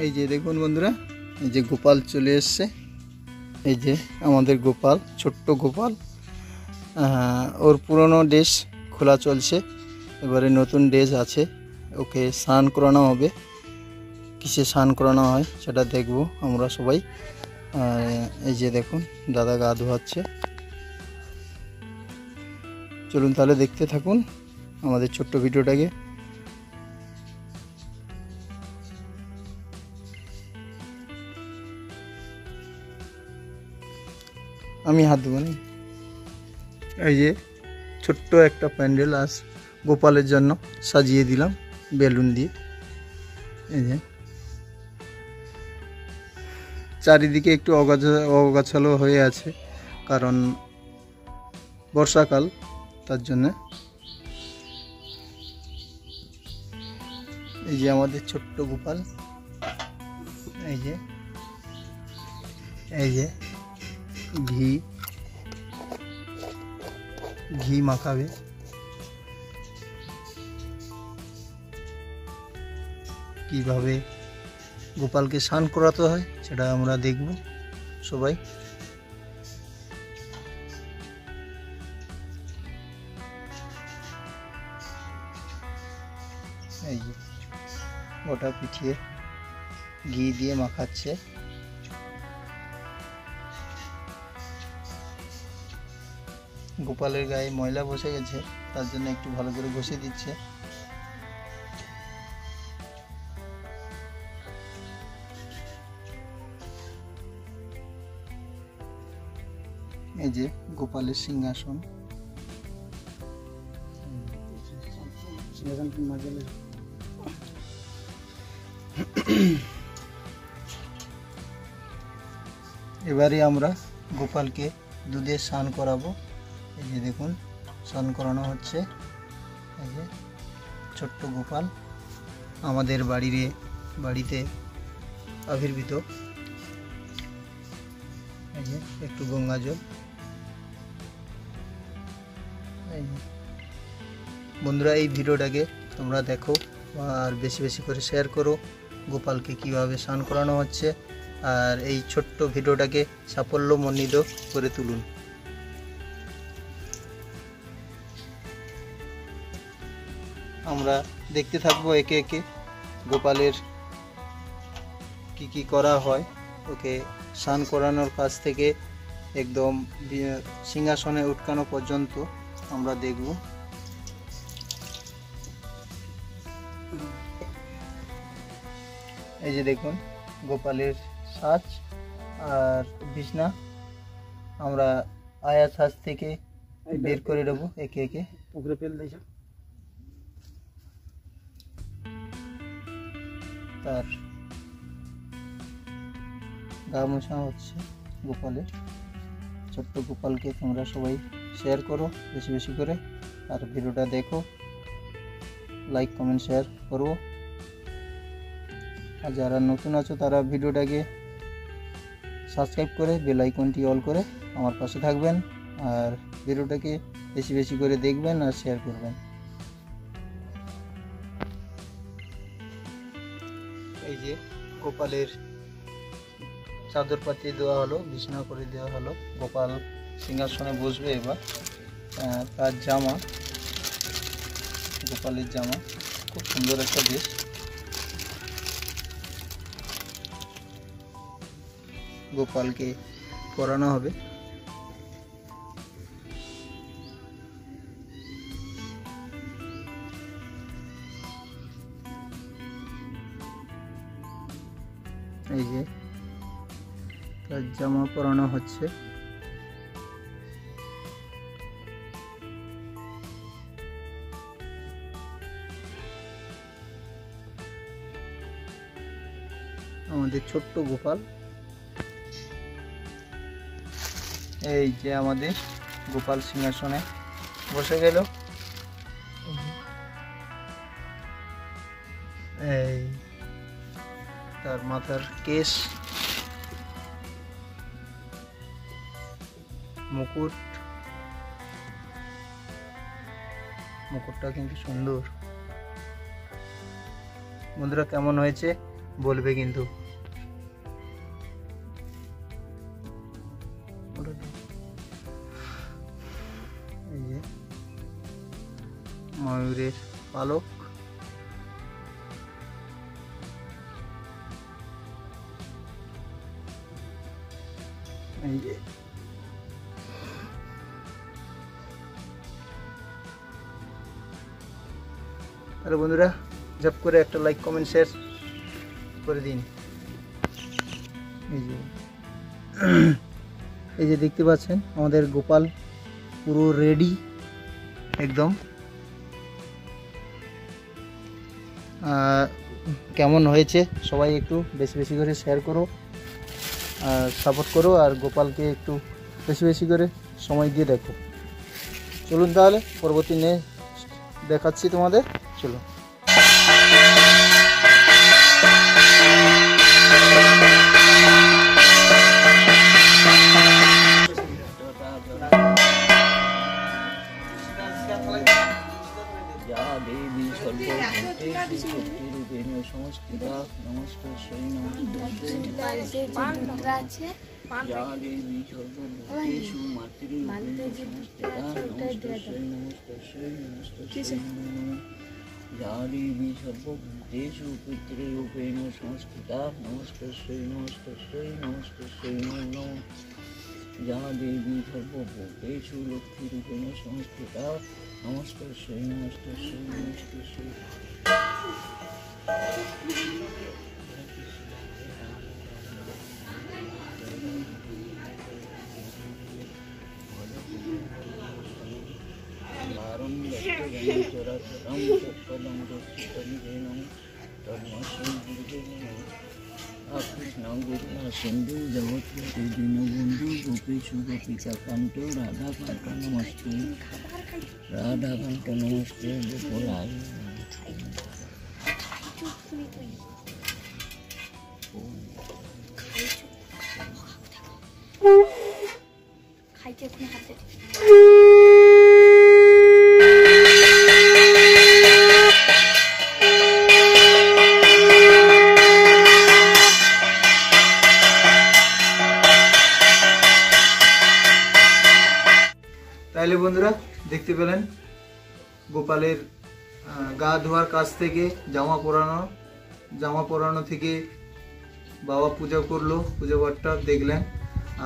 এই যে দেখুন বন্ধুরা, এই যে গোপাল চলে এসছে। এই যে আমাদের গোপাল, ছোট্ট গোপাল। ওর পুরনো ড্রেস খোলা চলছে, এবারে নতুন ড্রেস আছে। ওকে স্নান করানো হবে। কিসে স্নান করানো হয় সেটা দেখব আমরা সবাই। এই যে দেখুন দাদা গা ধোয়াচ্ছে। চলুন তাহলে দেখতে থাকুন আমাদের ছোট্ট ভিডিওটাকে। আমি হাত দেবো না। এই যে ছোট্ট একটা প্যান্ডেল আজ গোপালের জন্য সাজিয়ে দিলাম বেলুন দিয়ে। এই যে চারিদিকে একটু অগাছালো হয়ে আছে, কারণ বর্ষাকাল, তার জন্য। এই যে আমাদের ছোট্ট গোপাল। এই যে ঘি মাখাবে। কিভাবে গোপালকে স্নান করাতে হয় সেটা আমরা দেখব সবাই। এই যে গোটা পিঠিয়ে ঘি দিয়ে মাখাচ্ছে। গোপালের গায়ে ময়লা বসে গেছে, তার জন্য একটু ভালো করে ঘষে দিচ্ছে। এই যে গোপালের সিংহাসন। এবারে আমরা গোপালকে দুধে স্নান করাবো। এই যে দেখুন স্নান করানো হচ্ছে। এই যে ছোট্ট গোপাল আমাদের বাড়িতে আবির্ভূত। এই যে একটু গঙ্গা জল। বন্ধুরা, এই ভিডিওটাকে তোমরা দেখো আর বেশি বেশি করে শেয়ার করো। গোপালকে কিভাবে স্নান করানো হচ্ছে, আর এই ছোট্ট ভিডিওটাকে সাফল্যমণ্ডিত করে তুলুন। আমরা দেখতে থাকবো একে একে গোপালের কি করা হয়। ওকে স্নান করানোর কাছ থেকে একদম সিংহাসনে উঠকানো পর্যন্ত আমরা দেখব। এই যে দেখুন গোপালের সাজ আর বিছনা আমরা আয়া সাজ থেকে বের করে দেব একে একে। উপরে ফেল দিয়েছে। তার গা মোছা হচ্ছে গোপালের। ছোট্ট গোপালকে তোমরা সবাই শেয়ার করো বেশি বেশি করে, আর ভিডিওটা দেখো, লাইক কমেন্ট শেয়ার করো। আর যারা নতুন আছো তারা ভিডিওটাকে সাবস্ক্রাইব করে বেল আইকনটি অল করে আমার পাশে থাকবেন, আর ভিডিওটাকে বেশি বেশি করে দেখবেন আর শেয়ার করবেন। এই যে গোপালের চাদর পাতিয়ে দেওয়া হলো, বিছানা করে দেওয়া হলো। গোপাল সিংহাসনে বসবে এবার। তার জামা, গোপালের জামা খুব সুন্দর একটা ড্রেস। গোপালকে পরানো হবে। এই যে তার জামা পরানো হচ্ছে। আমাদের ছোট্ট গোপাল। এই যে আমাদের গোপাল সিংহাসনে বসে গেল। এই তার মাথার কেশ, মুকুটটা কিন্তু সুন্দর। বন্ধুরা, কেমন হয়েছে বলবে কিন্তু। এই যে ময়ূরের পালক, এই যে তাহলে বন্ধুরা ঝপ করে একটা লাইক কমেন্ট শেয়ার করে দিন। এই যে দেখতে পাচ্ছেন আমাদের গোপাল পুরো রেডি একদম। কেমন হয়েছে সবাই একটু বেশি বেশি করে শেয়ার করো, সাপোর্ট করো, আর গোপালকে একটু বেশি বেশি করে সময় দিয়ে দেখো। চলুন তাহলে পরবর্তী নিয়ে দেখাচ্ছি তোমাদের, চলো। देवी सर्वभूतेषु शक्तिरूपेण संस्थिता नमस्ते श्री नमस्ते या देवी सर्वभूतेषु मातृरूपेण संस्थिता नमस्ते श्री नमस्ते श्री नमस्ते श्री या देवी सर्वभूतेषु पितृरूपेण संस्थिता नमस्ते श्री नमस्ते श्री नमस्ते श्री नमो या देवी सर्वभूतेषु लक्ष्मीरूपेण संस्थिता नमस्ते श्री नमस्ते श्री नमस्ते श्री सिंधु जगत दीनबंधु गोपेशु गोपिकाकांत राधाकांत नमस्ते राधाकांत नमस्ते गोपालाय তাহলে বন্ধুরা দেখতে পেলেন গোপালের গা ধোয়ার কাছ থেকে জামা পরানো থেকে বাবা পূজা করলো, পূজা পাঠটা দেখলেন।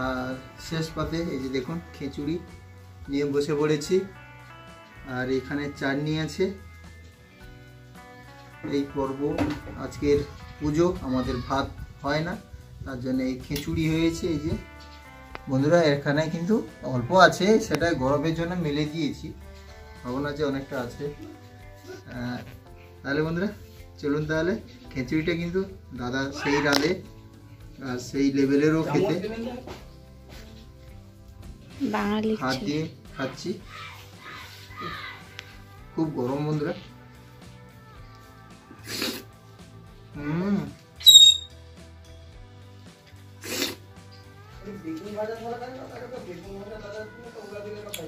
আর শেষ পাতে এই যে দেখুন খিচুড়ি নিয়ে বসে পড়েছি, আর এখানে চাটনি আছে। এই পর্ব আজকের পুজো, আমাদের ভাত হয় না, তার জন্য এই খিচুড়ি হয়েছে। এই যে বন্ধুরা এখানে কিন্তু অল্প আছে, সেটা গরমের জন্য মেলে দিয়েছি, ভাবনা যে অনেকটা আছে। তাহলে বন্ধুরা চলুন, তাহলে খিচুড়িটা কিন্তু দাদা সেই রাঁধে আর সেই লেভেলেরও খেতে, হাত দিয়ে খাচ্ছি। খুব গরম বন্ধুরা।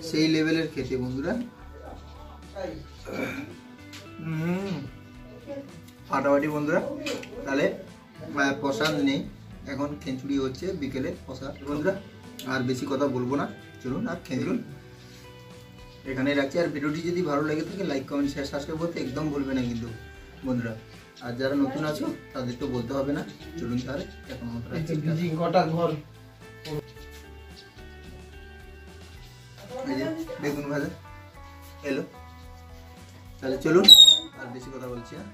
সেই লেভেলের খেতে বন্ধুরা, ফাটাফাটি বন্ধুরা। তাহলে প্রসাদ নেই, এখন খিচুড়ি হচ্ছে, বিকেলে প্রসাদ বন্ধুরা। আর বেশি কথা বলবো না, চলুন আর খেলুন, এখানে রাখছি। আর ভিডিওটি যদি ভালো লেগে থাকে লাইক কমেন্ট শেয়ার সাবস্ক্রাইব করতে একদম ভুলবে না কিন্তু বন্ধুরা। আর যারা নতুন আছো তাদের তো বলতে হবে না। চলুন তাহলে এখন ঘর বেগুন ভাজা এলো, তাহলে চলুন আর বেশি কথা বলছি না।